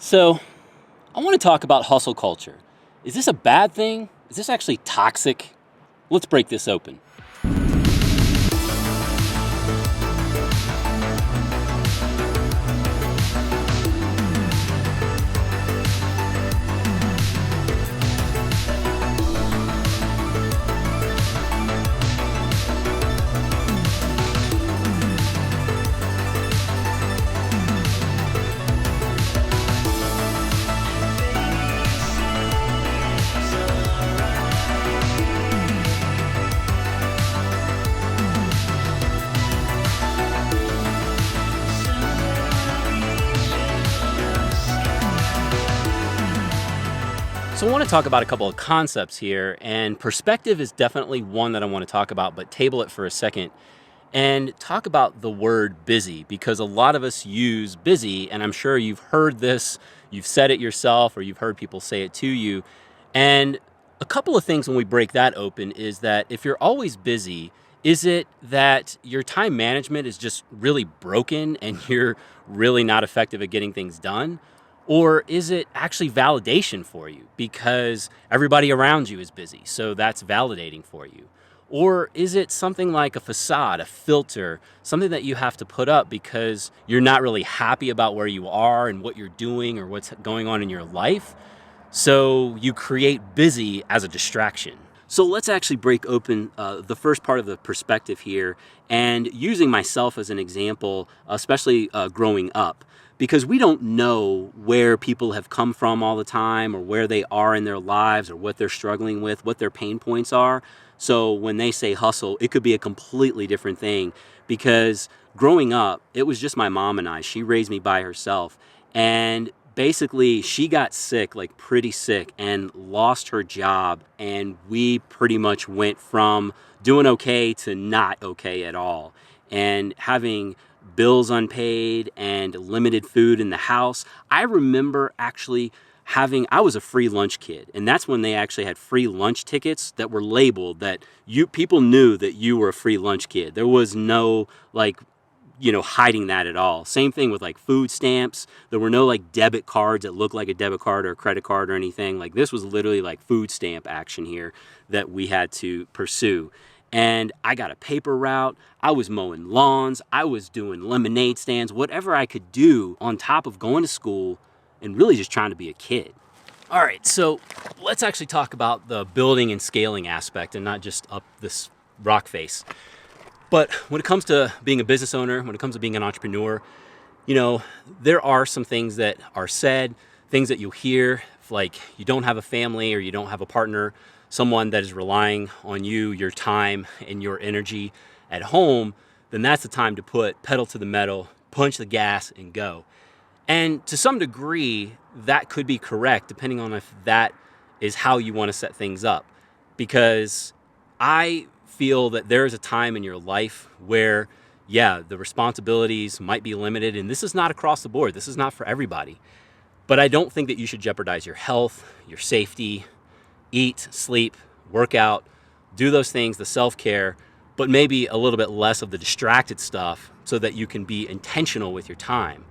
So, I want to talk about hustle culture. Is this a bad thing? Is this actually toxic? Let's break this open. So, I want to talk about a couple of concepts here, and perspective is definitely one that I want to talk about, but table it for a second and talk about the word busy because a lot of us use busy, and I'm sure you've heard this, you've said it yourself, or you've heard people say it to you. And a couple of things when we break that open is that if you're always busy, is it that your time management is just really broken and you're really not effective at getting things done? Or is it actually validation for you because everybody around you is busy? So that's validating for you. Or is it something like a facade, a filter, something that you have to put up because you're not really happy about where you are and what you're doing or what's going on in your life? So you create busy as a distraction. So let's actually break open the first part of the perspective here and using myself as an example, especially growing up, because we don't know where people have come from all the time or where they are in their lives or what they're struggling with, what their pain points are. So when they say hustle, it could be a completely different thing because growing up, it was just my mom and I. She raised me by herself. And basically she got sick, like pretty sick, and lost her job, and we pretty much went from doing okay to not okay at all, and having bills unpaid and limited food in the house. I remember actually having I was a free lunch kid, and that's when they actually had free lunch tickets that were labeled that you people knew that you were a free lunch kid. There was no hiding that at all. Same thing with like food stamps. There were no like debit cards that looked like a debit card or a credit card or anything. Like this was literally like food stamp action here that we had to pursue. And I got a paper route. I was mowing lawns. I was doing lemonade stands, whatever I could do on top of going to school and really just trying to be a kid. All right, so let's actually talk about the building and scaling aspect and not just up this rock face. But when it comes to being a business owner, when it comes to being an entrepreneur, there are some things that are said, things that you hear, like you don't have a family or you don't have a partner, someone that is relying on you, your time, and your energy at home, then that's the time to put pedal to the metal, punch the gas, and go. And to some degree, that could be correct, depending on if that is how you want to set things up. Because I feel that there is a time in your life where, yeah, the responsibilities might be limited, and this is not across the board. This is not for everybody. But I don't think that you should jeopardize your health, your safety, eat, sleep, work out, do those things, the self-care, but maybe a little bit less of the distracted stuff so that you can be intentional with your time.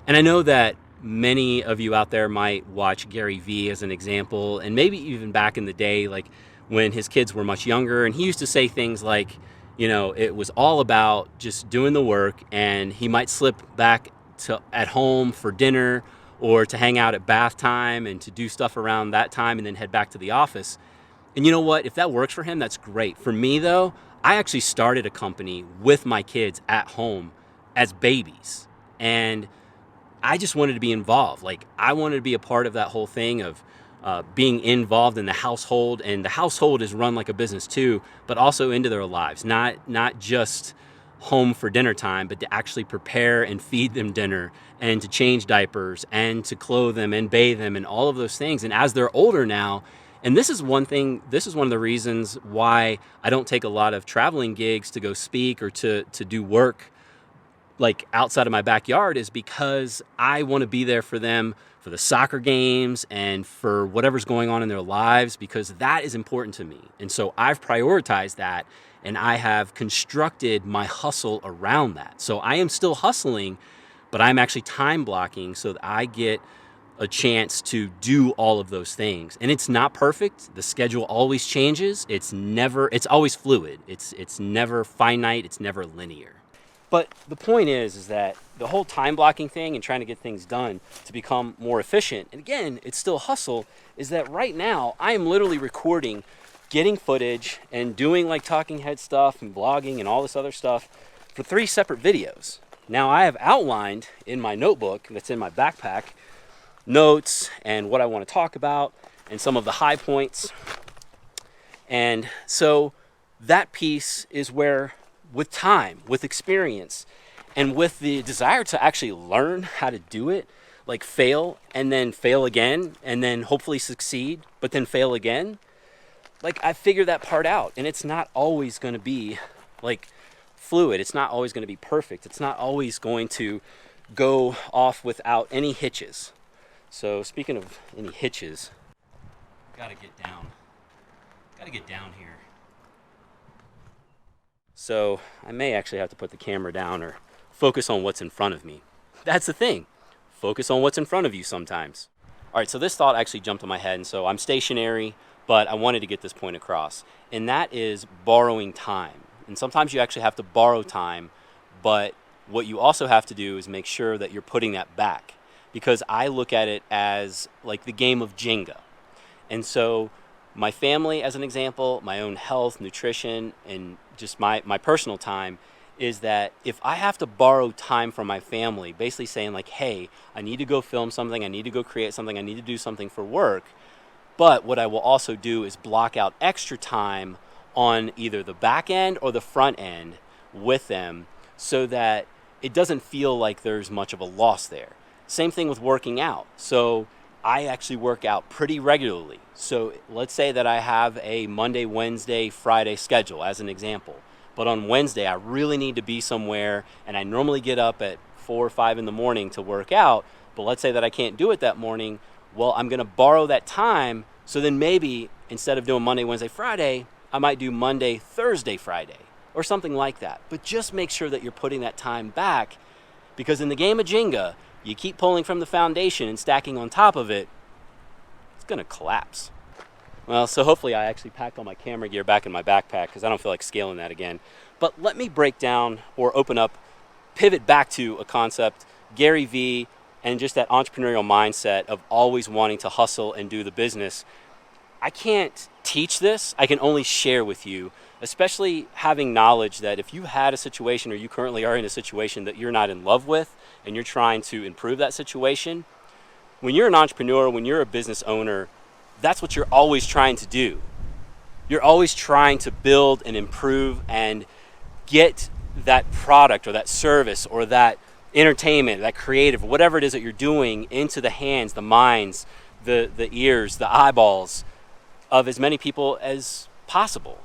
And I know that many of you out there might watch Gary Vee as an example, and maybe even back in the day, like when his kids were much younger, and he used to say things like, it was all about just doing the work, and he might slip back to at home for dinner or to hang out at bath time and to do stuff around that time and then head back to the office. And you know what? If that works for him, that's great. For me, though, I actually started a company with my kids at home as babies. And I just wanted to be involved. Like, I wanted to be a part of that whole thing of being involved in the household. And the household is run like a business too, but also into their lives. Not just home for dinner time, but to actually prepare and feed them dinner and to change diapers and to clothe them and bathe them and all of those things. And as they're older now, and this is one of the reasons why I don't take a lot of traveling gigs to go speak or to do work like outside of my backyard, is because I want to be there for them for the soccer games and for whatever's going on in their lives, because that is important to me. And so I've prioritized that, and I have constructed my hustle around that. So I am still hustling, but I'm actually time blocking so that I get a chance to do all of those things. And it's not perfect. The schedule always changes. It's always fluid. It's never finite. It's never linear. But the point is that the whole time blocking thing and trying to get things done to become more efficient, and again, it's still hustle, is that right now I am literally recording, getting footage and doing like talking head stuff and vlogging and all this other stuff for 3 separate videos. Now I have outlined in my notebook that's in my backpack notes and what I want to talk about and some of the high points. And so that piece is where, with time, with experience, and with the desire to actually learn how to do it, like fail and then fail again and then hopefully succeed, but then fail again, like I figured that part out. And it's not always going to be like fluid. It's not always going to be perfect. It's not always going to go off without any hitches. So speaking of any hitches, gotta get down here. So I may actually have to put the camera down or focus on what's in front of me. That's the thing. Focus on what's in front of you sometimes. All right, so this thought actually jumped in my head, and so I'm stationary, but I wanted to get this point across. And that is borrowing time. And sometimes you actually have to borrow time, but what you also have to do is make sure that you're putting that back. Because I look at it as like the game of Jenga. And so my family, as an example, my own health, nutrition, and just my personal time is that if I have to borrow time from my family, basically saying like, hey, I need to go film something, I need to go create something, I need to do something for work. But what I will also do is block out extra time on either the back end or the front end with them so that it doesn't feel like there's much of a loss there. Same thing with working out. So I actually work out pretty regularly. So let's say that I have a Monday, Wednesday, Friday schedule as an example. But on Wednesday, I really need to be somewhere, and I normally get up at 4 or 5 in the morning to work out. But let's say that I can't do it that morning. Well, I'm going to borrow that time. So then maybe instead of doing Monday, Wednesday, Friday, I might do Monday, Thursday, Friday, or something like that. But just make sure that you're putting that time back, because in the game of Jenga, you keep pulling from the foundation and stacking on top of it, it's going to collapse. Well, so hopefully I actually packed all my camera gear back in my backpack because I don't feel like scaling that again. But let me break down or open up, pivot back to a concept, Gary V, and just that entrepreneurial mindset of always wanting to hustle and do the business. I can't teach this. I can only share with you, especially having knowledge that if you had a situation or you currently are in a situation that you're not in love with and you're trying to improve that situation, when you're an entrepreneur, when you're a business owner, that's what you're always trying to do. You're always trying to build and improve and get that product or that service or that entertainment, that creative, whatever it is that you're doing into the hands, the minds, the ears, the eyeballs of as many people as possible.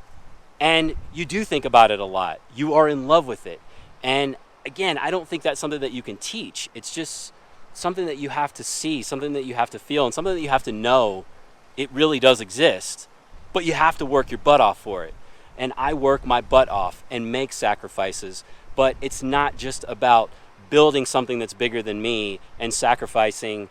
And you do think about it a lot. You are in love with it. And again, I don't think that's something that you can teach. It's just something that you have to see, something that you have to feel, and something that you have to know it really does exist. But you have to work your butt off for it. And I work my butt off and make sacrifices. But it's not just about building something that's bigger than me and sacrificing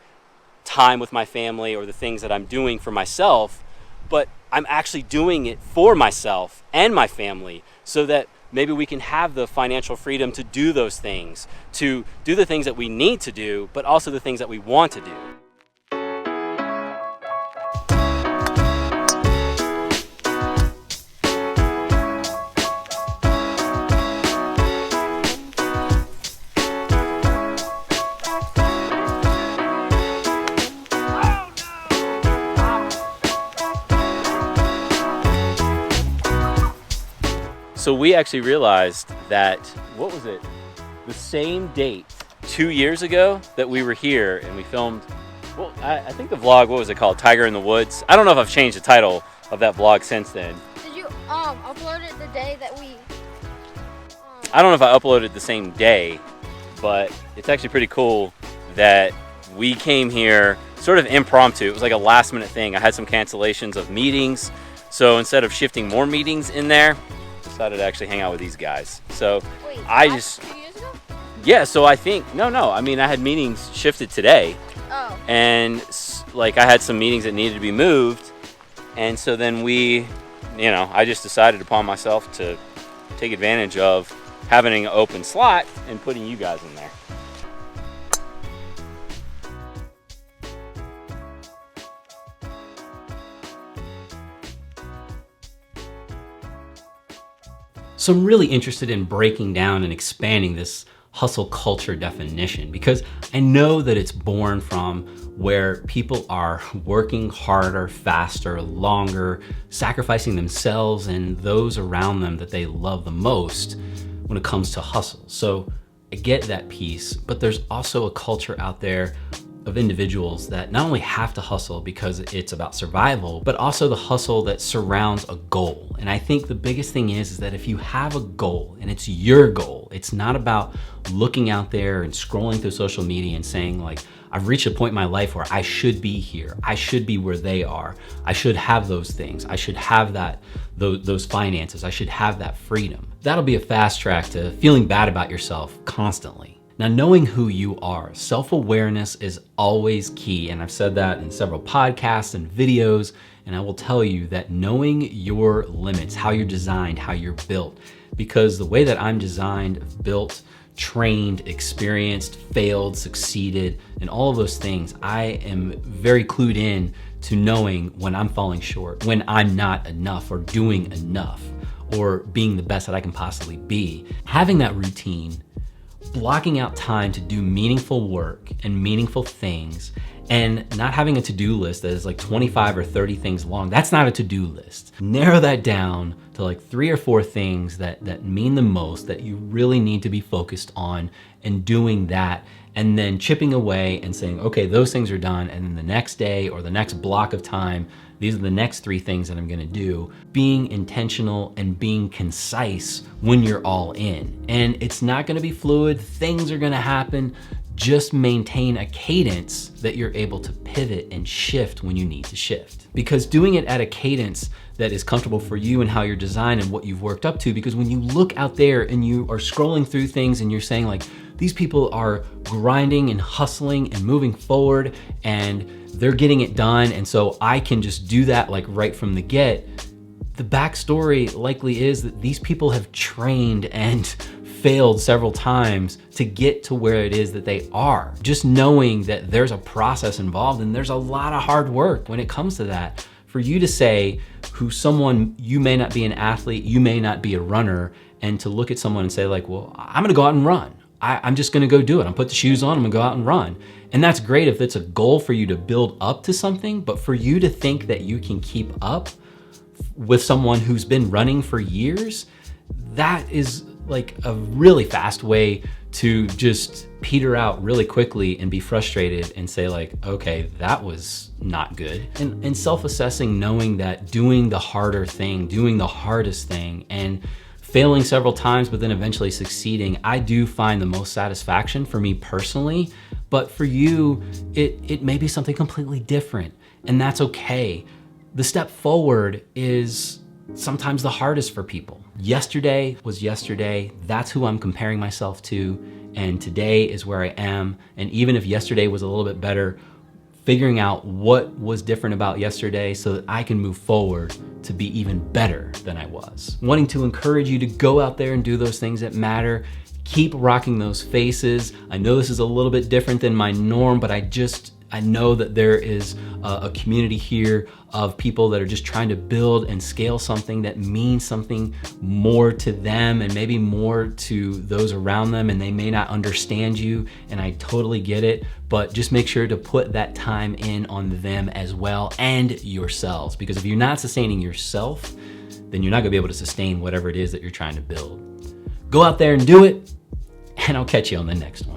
time with my family or the things that I'm doing for myself, but I'm actually doing it for myself and my family so that maybe we can have the financial freedom to do those things, to do the things that we need to do, but also the things that we want to do. So we actually realized that, what was it? The same date 2 years ago that we were here and we filmed, well, I think the vlog, what was it called? Tiger in the Woods. I don't know if I've changed the title of that vlog since then. Did you upload it the day that we... I don't know if I uploaded the same day, but it's actually pretty cool that we came here sort of impromptu. It was like a last minute thing. I had some cancellations of meetings. So instead of shifting more meetings in there, decided to actually hang out with these guys. So Wait, I just, 2 years ago? yeah, so I think, no, I mean, I had meetings shifted today. Oh. and like I had some meetings that needed to be moved, and so then I just decided upon myself to take advantage of having an open slot and putting you guys in there. So I'm really interested in breaking down and expanding this hustle culture definition, because I know that it's born from where people are working harder, faster, longer, sacrificing themselves and those around them that they love the most when it comes to hustle. So I get that piece, but there's also a culture out there of individuals that not only have to hustle because it's about survival, but also the hustle that surrounds a goal. And I think the biggest thing is that if you have a goal and it's your goal, it's not about looking out there and scrolling through social media and saying like, I've reached a point in my life where I should be here. I should be where they are. I should have those things. I should have those finances. I should have that freedom. That'll be a fast track to feeling bad about yourself constantly. Now, knowing who you are, self-awareness is always key. And I've said that in several podcasts and videos. And I will tell you that knowing your limits, how you're designed, how you're built, because the way that I'm designed, built, trained, experienced, failed, succeeded, and all of those things, I am very clued in to knowing when I'm falling short, when I'm not enough or doing enough, or being the best that I can possibly be. Having that routine, blocking out time to do meaningful work and meaningful things, and not having a to-do list that is like 25 or 30 things long. That's not a to-do list. Narrow that down to like 3 or 4 things that mean the most, that you really need to be focused on, and doing that, and then chipping away and saying, okay, those things are done, and then the next day or the next block of time, these are the next 3 things that I'm gonna do. Being intentional and being concise when you're all in. And it's not gonna be fluid, things are gonna happen. Just maintain a cadence that you're able to pivot and shift when you need to shift. Because doing it at a cadence that is comfortable for you and how you're designed and what you've worked up to, because when you look out there and you are scrolling through things and you're saying like, these people are grinding and hustling and moving forward and they're getting it done, and so I can just do that like right from the get. The backstory likely is that these people have trained and failed several times to get to where it is that they are. Just knowing that there's a process involved and there's a lot of hard work when it comes to that. For you to say you may not be an athlete, you may not be a runner, and to look at someone and say like, well, I'm gonna go out and run. I'm just gonna go do it. I'm put the shoes on, I'm gonna go out and run. And that's great if it's a goal for you to build up to something, but for you to think that you can keep up with someone who's been running for years, that is like a really fast way to just peter out really quickly and be frustrated and say like, okay, that was not good. And self-assessing, knowing that doing the harder thing, doing the hardest thing, and failing several times, but then eventually succeeding, I do find the most satisfaction for me personally. But for you, it may be something completely different, and that's okay. The step forward is sometimes the hardest for people. Yesterday was yesterday. That's who I'm comparing myself to. And today is where I am. And even if yesterday was a little bit better, figuring out what was different about yesterday so that I can move forward to be even better than I was. Wanting to encourage you to go out there and do those things that matter. Keep rocking those faces. I know this is a little bit different than my norm, but I know that there is a community here of people that are just trying to build and scale something that means something more to them and maybe more to those around them, and they may not understand you, and I totally get it, but just make sure to put that time in on them as well and yourselves, because if you're not sustaining yourself, then you're not gonna be able to sustain whatever it is that you're trying to build. Go out there and do it, and I'll catch you on the next one.